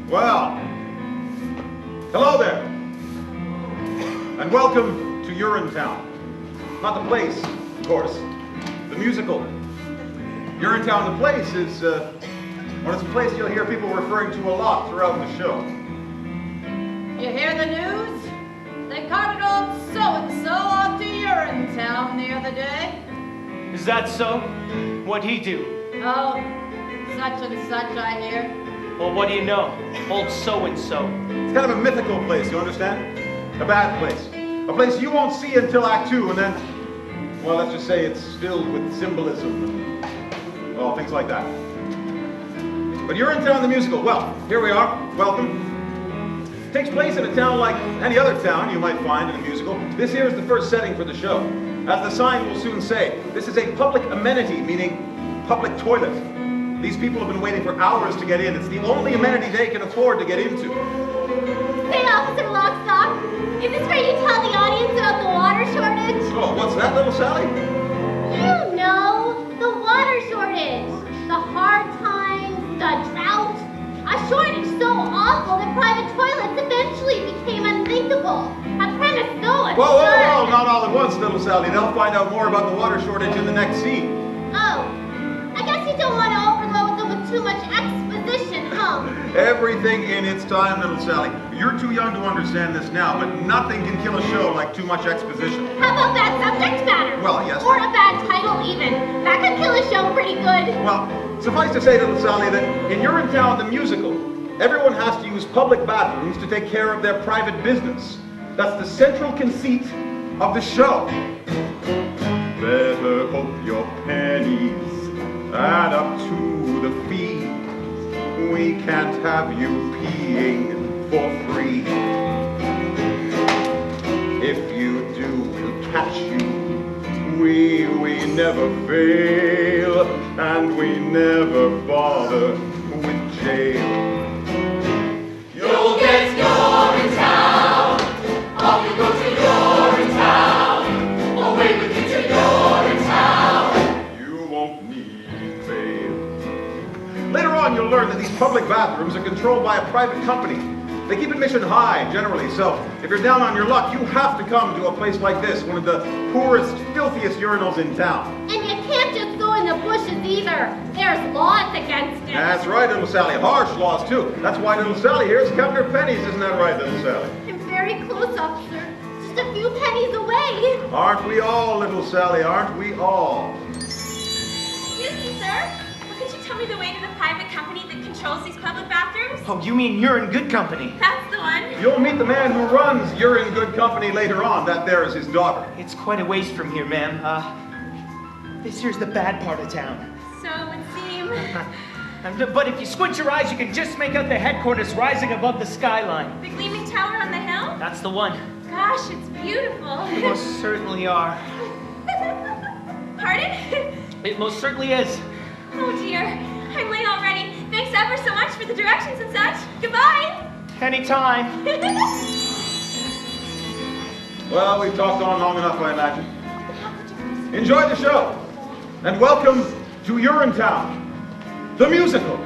Well, hello there, and welcome to Urinetown. Not the place, of course, the musical. Urinetown, the place, is well, it's a place you'll hear people referring to a lot throughout the show. You hear the news? They carted old so-and-so off to Urinetown the other day. Is that so? What'd he do? Oh, such and such, I hear. Well, what do you know? Old so-and-so. It's kind of a mythical place, you understand? A bad place. A place you won't see until Act 2, and then, well, let's just say it's filled with symbolism and, well, things like that. But Urinetown, the musical. Well, here we are. Welcome. It takes place in a town like any other town you might find in a musical. This here is the first setting for the show. As the sign will soon say, this is a public amenity, meaning public toilet. These people have been waiting for hours to get in. It's the only amenity they can afford to get into. Hey, Officer Lockstock, is this where you tell the audience about the water shortage? Oh, what's that, little Sally? You know, the water shortage. The hard times, the drought. A shortage so awful that private toilets eventually became unthinkable. Apprentice Noah. Whoa, not all at once, little Sally. They'll find out more about the water shortage in the next scene. Oh, I guess you don't want to overload them with too much exposition, huh? Everything in its time, little Sally. You're too young to understand this now, but nothing can kill a show like too much exposition. How about bad subject matter? Well, yes. Or a bad title, even. That could kill a show pretty good. Well, suffice to say, little Sally, that in Urinetown, the musical, everyone has to use public bathrooms to take care of their private business. That's the central conceit of the show. Better hope your pennies add up to the fee. We can't have you peeing for free. If you do, we'll catch you. We never fail, and we never bother with jail. You'll get Urinetown, off you go to Urinetown, away with you to Urinetown. You won't need bail. Later on, you'll learn that these public bathrooms are controlled by a private company. They keep admission high, generally, so if you're down on your luck, you have to come to a place like this, one of the poorest, filthiest urinals in town. And you can't just go in the bushes either. There's laws against it. That's right, little Sally. Harsh laws, too. That's why little Sally here is counting her pennies. Isn't that right, little Sally? I'm very close, officer. Just a few pennies away. Aren't we all, little Sally? Aren't we all? Excuse me, sir. Could you tell me the way to the private company that controls these public bathrooms? Oh, you mean you're in good company? That's the one. You'll meet the man who runs You're in Good Company later on. That there is his daughter. It's quite a ways from here, ma'am. This here's the bad part of town. So it would seem. But if you squint your eyes, you can just make out the headquarters rising above the skyline. The gleaming tower on the hill? That's the one. Gosh, it's beautiful. They most certainly are. Pardon? It most certainly is. Oh dear, I'm late already. Thanks ever so much for the directions and such. Goodbye. Anytime. Well, we've talked on long enough, I imagine. Enjoy the show, and welcome to Urinetown, the musical.